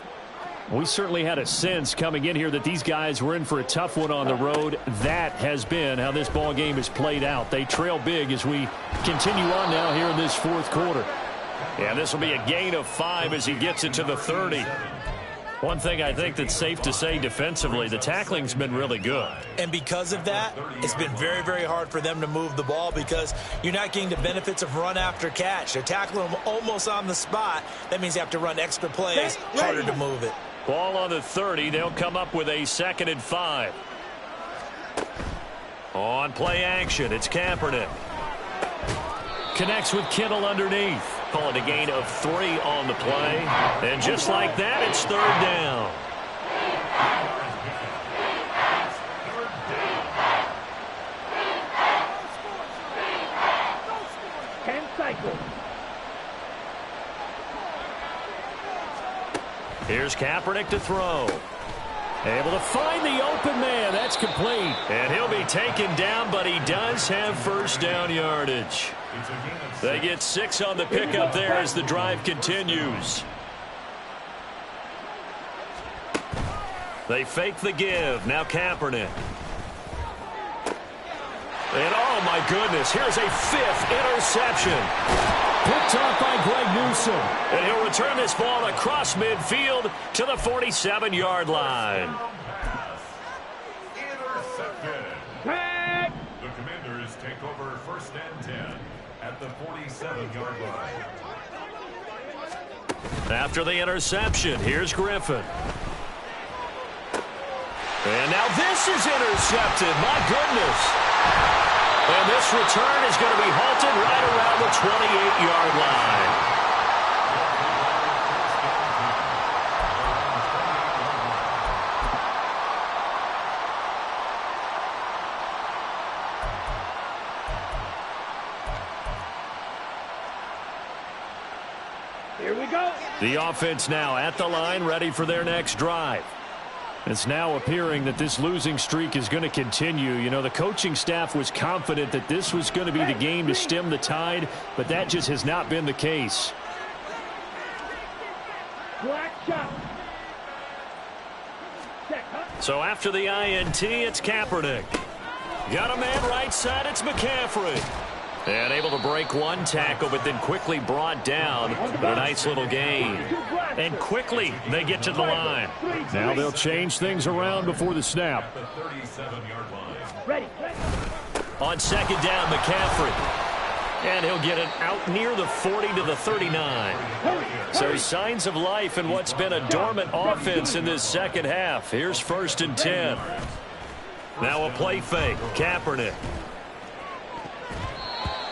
We certainly had a sense coming in here that these guys were in for a tough one on the road. That has been how this ball game has played out. They trail big as we continue on now here in this fourth quarter. Yeah, this will be a gain of 5 as he gets it to the 30. One thing I think that's safe to say defensively, the tackling's been really good. And because of that, it's been very, very hard for them to move the ball because you're not getting the benefits of run after catch. They're tackling them almost on the spot. That means you have to run extra plays, harder to move it. Ball on the 30. They'll come up with a 2nd and 5. On play action, it's Kaepernick. Connects with Kittle underneath. Call it a gain of 3 on the play. And just like that, it's 3rd down. Here's Kaepernick to throw. Able to find the open man. That's complete. And he'll be taken down, but he does have 1st down yardage. They get 6 on the pickup there as the drive continues. They fake the give. Now Kaepernick. And oh my goodness, here's a 5th interception. Picked off by Greg Newsom. And he'll return this ball across midfield to the 47-yard line. Intercepted. The Commanders take over 1st and 10 at the 47-yard line. After the interception, here's Griffin. And now this is intercepted. My goodness. And this return is going to be halted right around the 28-yard line. Here we go. The offense now at the line, ready for their next drive. It's now appearing that this losing streak is going to continue. You know, the coaching staff was confident that this was going to be the game to stem the tide, but that just has not been the case. Black shot. So after the INT, it's Kaepernick. Got a man right side, it's McCaffrey. And able to break one tackle, but then quickly brought down. But a nice little gain. And quickly, they get to the line. Now they'll change things around before the snap. At the 37-yard line. Ready. On 2nd down, McCaffrey. And he'll get it out near the 40 to the 39. So signs of life in what's been a dormant offense in this second half. Here's 1st and 10. Now a play fake. Kaepernick.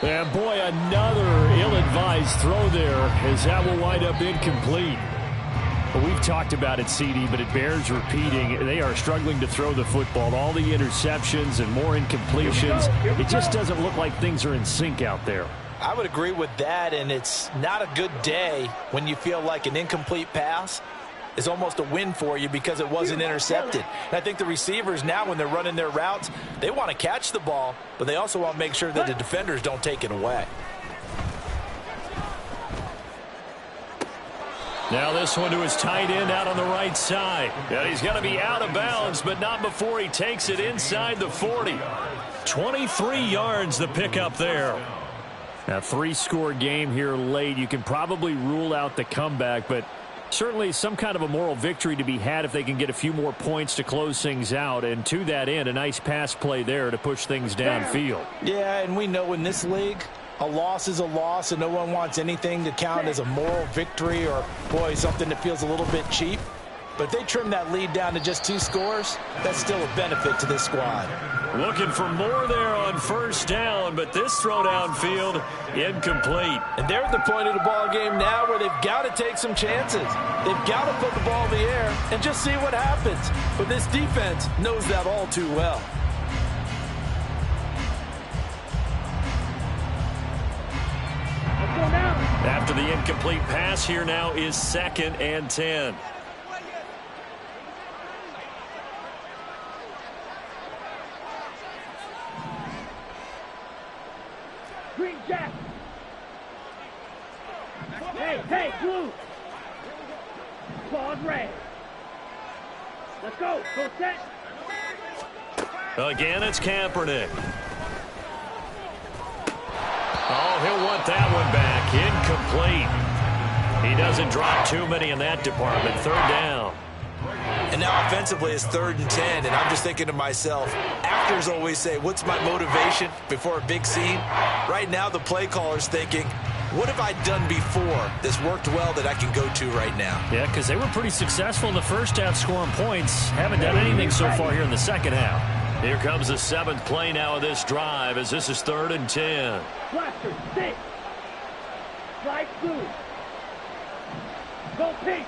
And boy, another ill-advised throw there as that will wind up incomplete. Well, we've talked about it, CD, but it bears repeating. They are struggling to throw the football. All the interceptions and more incompletions. It just doesn't look like things are in sync out there. I would agree with that, and it's not a good day when you feel like an incomplete pass is almost a win for you because it wasn't intercepted. And I think the receivers now, when they're running their routes, they want to catch the ball, but they also want to make sure that the defenders don't take it away. Now this one to his tight end out on the right side. And he's going to be out of bounds, but not before he takes it inside the 40. 23 yards the pickup there. Now, 3-score game here late. You can probably rule out the comeback, but certainly some kind of a moral victory to be had if they can get a few more points to close things out. And to that end, a nice pass play there to push things downfield. Yeah, and we know in this league, a loss is a loss, and no one wants anything to count as a moral victory or, boy, something that feels a little bit cheap. But if they trim that lead down to just 2 scores, that's still a benefit to this squad. Looking for more there on 1st down, but this throw downfield incomplete. And they're at the point of the ball game now where they've got to take some chances. They've got to put the ball in the air and just see what happens. But this defense knows that all too well. After the incomplete pass, here now is 2nd and 10. Hey, blue. Pause red. Let's go. Go set. Again, it's Kaepernick. Oh, he'll want that one back. Incomplete. He doesn't drop too many in that department. Third down. And now offensively it's 3rd and 10, and I'm just thinking to myself, actors always say, what's my motivation before a big scene? Right now the play caller's thinking, what have I done before that's worked well that I can go to right now? Yeah, because they were pretty successful in the first half scoring points. Haven't done anything so far here in the second half. Here comes the 7th play now of this drive as this is 3rd and 10. Blaster, 6. Slide blue. Go pink.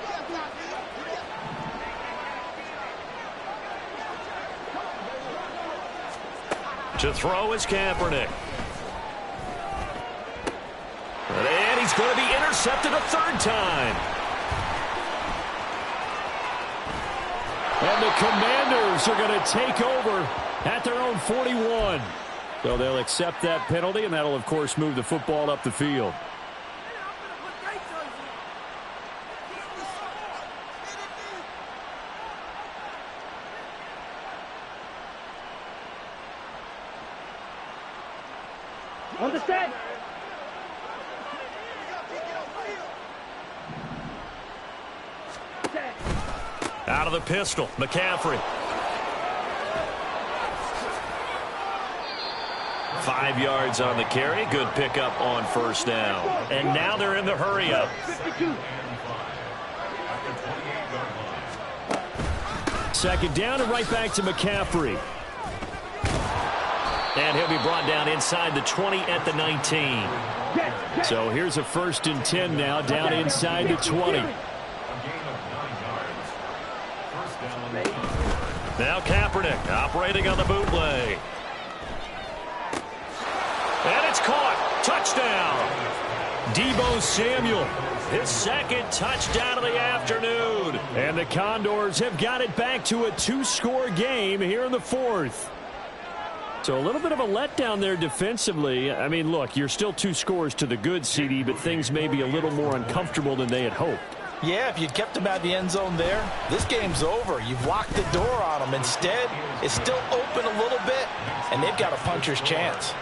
To throw is Kaepernick. And he's going to be intercepted a 3rd time. And the Commanders are going to take over at their own 41. So they'll accept that penalty, and that'll, of course, move the football up the field. On the set. Out of the pistol, McCaffrey. 5 yards on the carry. Good pickup on 1st down. And now they're in the hurry-up. 52. 2nd down and right back to McCaffrey. And he'll be brought down inside the 20 at the 19. So here's a 1st and 10 now, down inside the 20. Now Kaepernick operating on the bootleg. And it's caught. Touchdown. Deebo Samuel, His 2nd touchdown of the afternoon. and the Condors have got it back to a 2-score game here in the 4th. So a little bit of a letdown there defensively. I mean, look, you're still 2 scores to the good, CD, but things may be a little more uncomfortable than they had hoped. Yeah, if you'd kept them out of the end zone there, this game's over. You've locked the door on them. Instead, it's still open a little bit, and they've got a puncher's chance.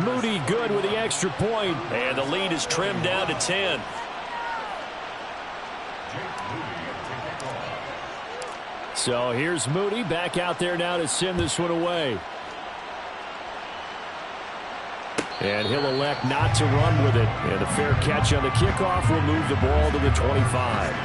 Moody good with the extra point. And the lead is trimmed down to 10. So here's Moody back out there now to send this one away. And he'll elect not to run with it. And a fair catch on the kickoff will move the ball to the 25.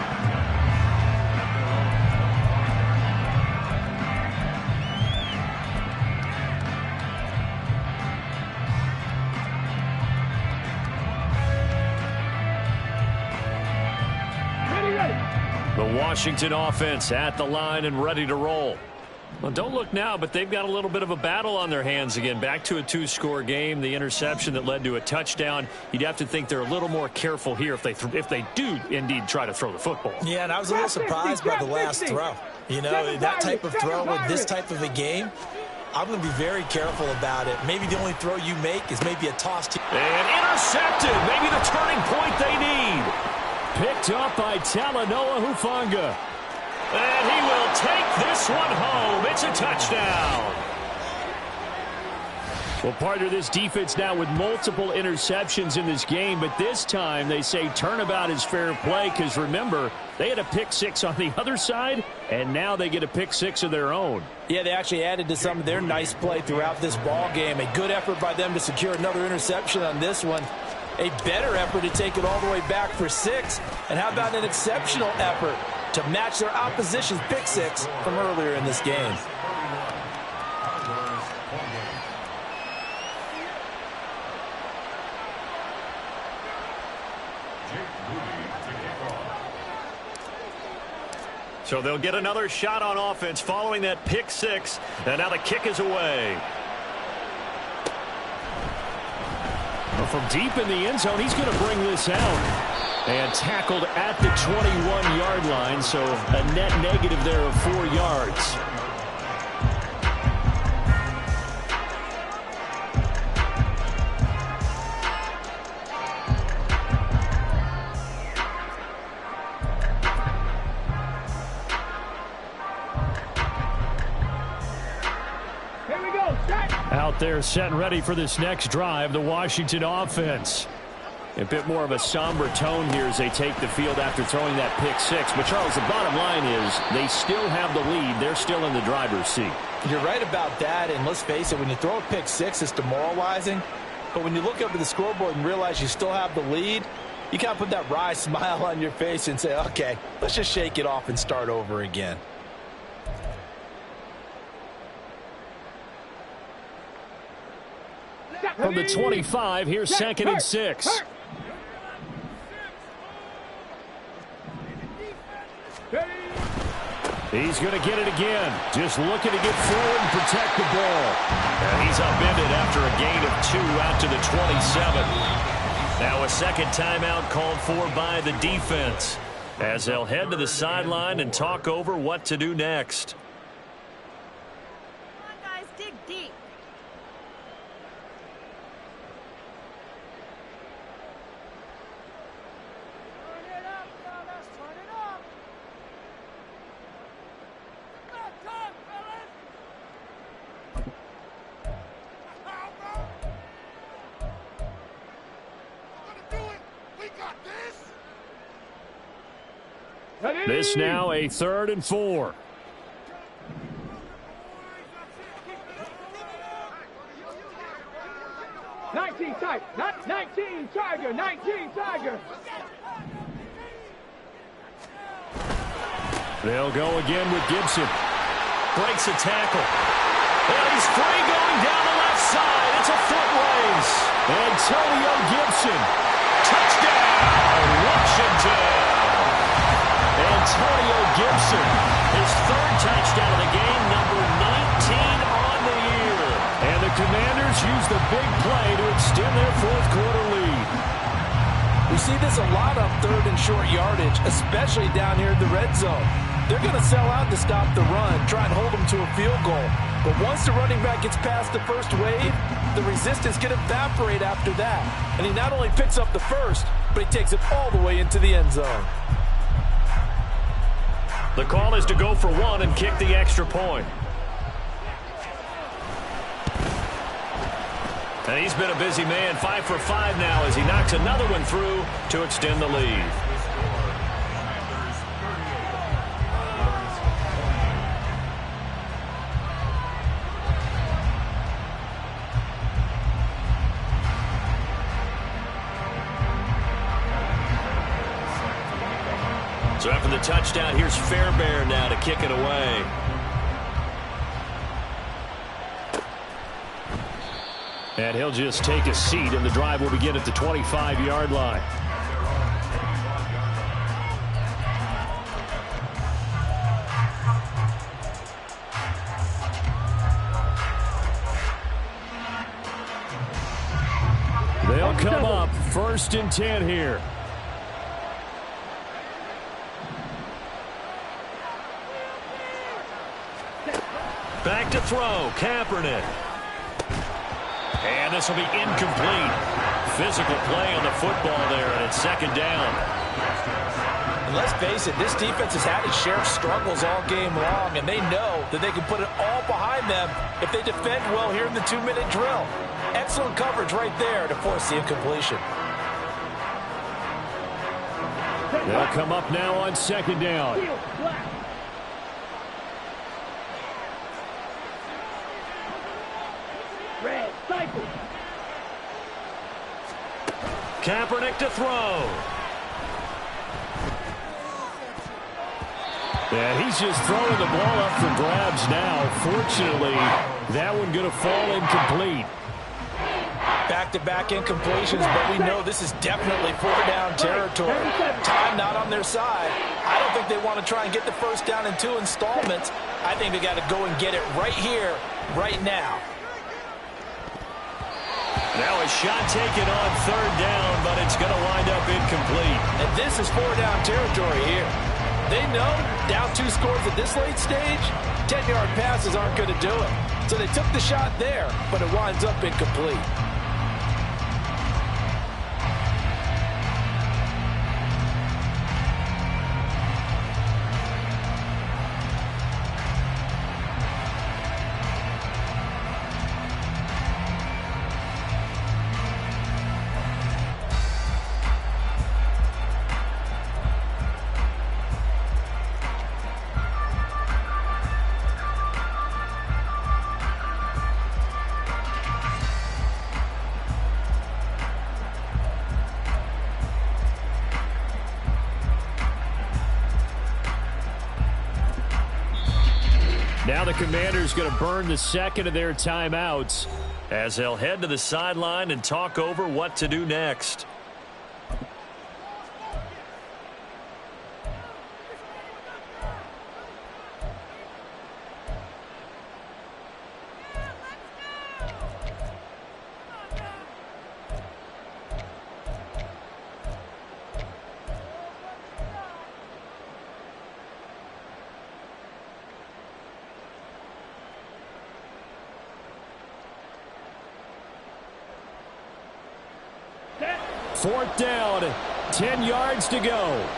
The Washington offense at the line and ready to roll. Well, don't look now, but they've got a little bit of a battle on their hands again. Back to a 2-score game. The interception that led to a touchdown. You'd have to think they're a little more careful here if they do indeed try to throw the football. Yeah, and I was a little surprised by the last throw. You know, that type of throw with this type of a game, I'm going to be very careful about it. Maybe the only throw you make is maybe a toss to... And intercepted. Maybe the turning point they need. Picked up by Talanoa Hufanga. And he will take this one home. It's a touchdown. Well, partner, this defense now with multiple interceptions in this game, but this time they say turnabout is fair play because, remember, they had a pick-6 on the other side, and now they get a pick-6 of their own. Yeah, they actually added to some of their nice play throughout this ball game. A good effort by them to secure another interception on this one. A better effort to take it all the way back for 6. And how about an exceptional effort to match their opposition's pick-6 from earlier in this game? So they'll get another shot on offense following that pick-6. And now the kick is away. Well, from deep in the end zone, he's going to bring this out. And tackled at the 21-yard line, so a net negative there of 4 yards. They're set and ready for this next drive, the Washington offense. A bit more of a somber tone here as they take the field after throwing that pick six. But, Charles, the bottom line is they still have the lead. They're still in the driver's seat. You're right about that, and let's face it, when you throw a pick six, it's demoralizing. But when you look up at the scoreboard and realize you still have the lead, you kind of put that wry smile on your face and say, okay, let's just shake it off and start over again. From the 25, here's 2nd and 6. He's going to get it again. Just looking to get forward and protect the ball. And he's upended after a gain of 2 out to the 27. Now a second timeout called for by the defense, as they'll head to the sideline and talk over what to do next. Come on, guys, dig deep. Turn it up, fellas, turn it up. Come on, fellas. This now a 3rd and 4. Not 19 Tiger, 19 Tiger. They'll go again with Gibson. Breaks a tackle. And he's free going down the left side. It's a foot race. Antonio Gibson. Touchdown, Washington. Antonio Gibson, his 3rd touchdown of the game, number 19 on the year. And the Commanders use the big play to extend their 4th quarter lead. We see this a lot on 3rd and short yardage, especially down here in the red zone. They're going to sell out to stop the run, try and hold them to a field goal. But once the running back gets past the first wave, the resistance can evaporate after that. And he not only picks up the first, but he takes it all the way into the end zone. The call is to go for 1 and kick the extra point. And he's been a busy man, 5 for 5 now as he knocks another one through to extend the lead. So after the touchdown, here's Fairbairn now to kick it away. And he'll just take a seat, and the drive will begin at the 25-yard line. They'll come up 1st and 10 here. Back to throw, Kaepernick. And this will be incomplete. Physical play on the football there, and it's 2nd down. And let's face it, this defense has had its share of struggles all game long, and they know that they can put it all behind them if they defend well here in the 2-minute drill. Excellent coverage right there to force the incompletion. They'll come up now on 2nd down. Kaepernick to throw. And he's just throwing the ball up for grabs now. Fortunately, that one going to fall incomplete. Back-to-back incompletions, but we know this is definitely 4th-down territory. Time not on their side. I don't think they want to try and get the 1st down in 2 installments. I think they got to go and get it right here, right now. Now a shot taken on 3rd down, but it's going to wind up incomplete. And this is 4-down territory here. They know down 2 scores at this late stage, 10-yard passes aren't going to do it. So they took the shot there, but it winds up incomplete. Now the Commanders going to burn the second of their timeouts as they'll head to the sideline and talk over what to do next. Fourth down, 10 yards to go.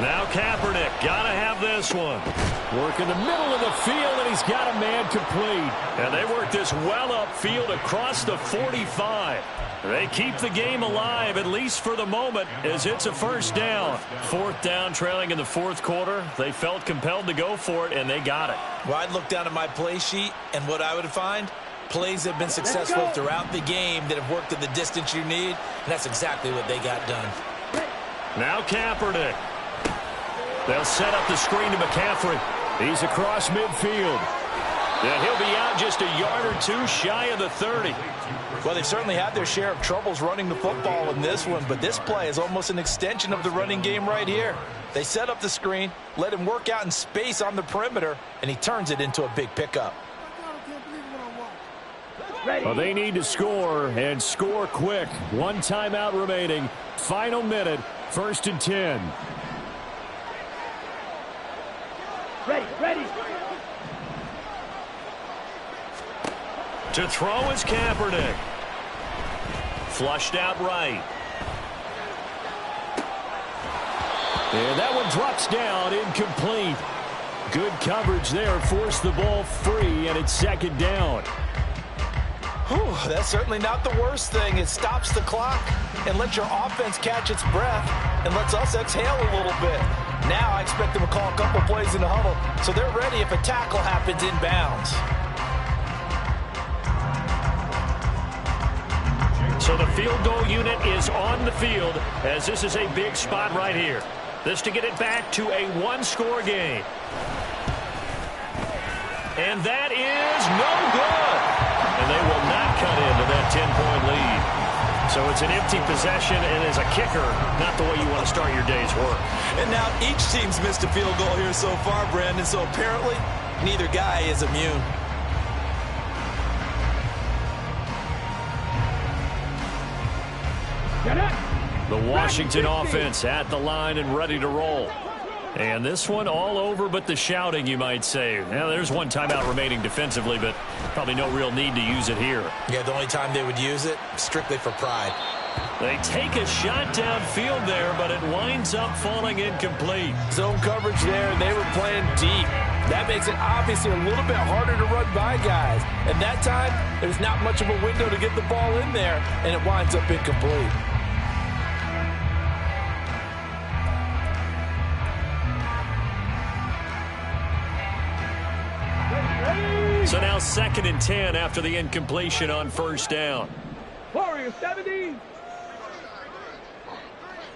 Now Kaepernick, gotta have this one. Work in the middle of the field, and he's got a man complete. And they work this well upfield across the 45. They keep the game alive, at least for the moment, as it's a first down. Fourth down, trailing in the fourth quarter. They felt compelled to go for it, and they got it. Well, I'd look down at my play sheet, and what I would find, plays have been successful throughout the game that have worked at the distance you need, and that's exactly what they got done. Now Kaepernick. They'll set up the screen to McCaffrey. He's across midfield. And he'll be out just a yard or two shy of the 30. Well, they've certainly had their share of troubles running the football in this one, but this play is almost an extension of the running game right here. They set up the screen, let him work out in space on the perimeter, and he turns it into a big pickup. Well, they need to score, and score quick. One timeout remaining. Final minute, 1st and 10. Ready. To throw is Kaepernick. Flushed out right. And that one drops down, incomplete. Good coverage there, forced the ball free, and it's second down. Whew, that's certainly not the worst thing. It stops the clock and lets your offense catch its breath and lets us exhale a little bit. Now I expect them to call a couple plays in the huddle so they're ready if a tackle happens inbounds. So the field goal unit is on the field as this is a big spot right here. This to get it back to a one-score game. And that is no good. And they will not cut into that 10-point lead. So it's an empty possession, and as a kicker, not the way you want to start your day's work. And now each team's missed a field goal here so far, Brandon, so apparently neither guy is immune. The Washington offense at the line and ready to roll. And this one all over but the shouting, you might say. Now, there's one timeout remaining defensively, but probably no real need to use it here. Yeah, the only time they would use it, strictly for pride. They take a shot downfield there, but it winds up falling incomplete. Zone coverage there, and they were playing deep. That makes it obviously a little bit harder to run by guys. And that time, there's not much of a window to get the ball in there, and it winds up incomplete. So now 2nd and 10 after the incompletion on first down. Warriors 70.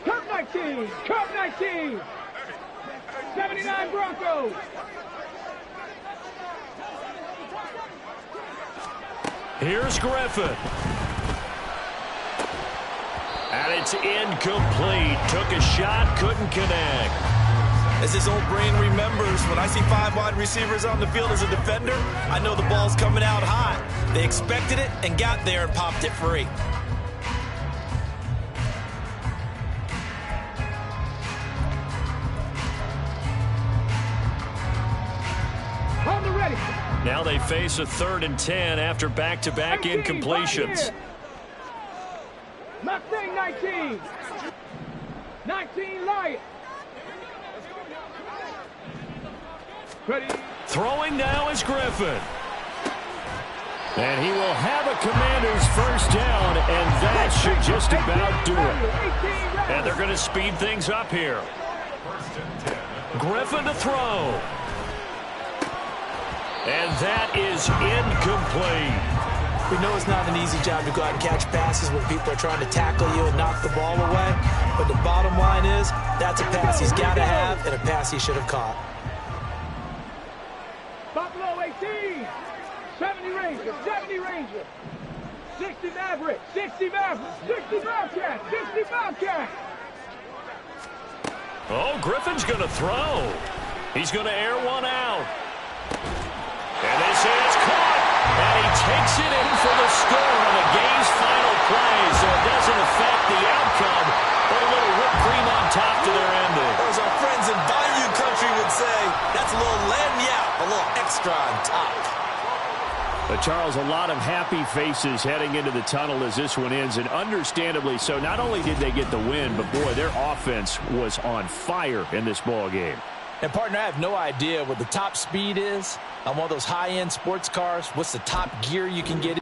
Curve 19. Curve 19. 79 Broncos. Here's Griffin. And it's incomplete. Took a shot, couldn't connect. As his old brain remembers, when I see 5 wide receivers on the field as a defender, I know the ball's coming out hot. They expected it and got there and popped it free. On the ready. Now they face a 3rd and 10 after back-to-back incompletions. Mustang 19. 19 Lion. Ready. Throwing now is Griffin. And he will have a Commanders first down, and that should just about do it. And they're going to speed things up here. Griffin to throw. And that is incomplete. We know it's not an easy job to go out and catch passes when people are trying to tackle you and knock the ball away. But the bottom line is, that's a pass he's got to have and a pass he should have caught. Buffalo 18. 70 Rangers. 70 Rangers. 60 Maverick. 60 Maverick. 60 Bobcat. 60 Bobcat. Oh, Griffin's going to throw. He's going to air one out. And this is caught. And he takes it in for the score on the game's final play. So it doesn't affect the outcome, but a little whipped cream on top to their ending. As our friends in Bayou Country would say, that's a little lagniappe, a little extra on top. But Charles, a lot of happy faces heading into the tunnel as this one ends, and understandably so. Not only did they get the win, but boy, their offense was on fire in this ball game. And partner, I have no idea what the top speed is on one of those high-end sports cars. What's the top gear you can get?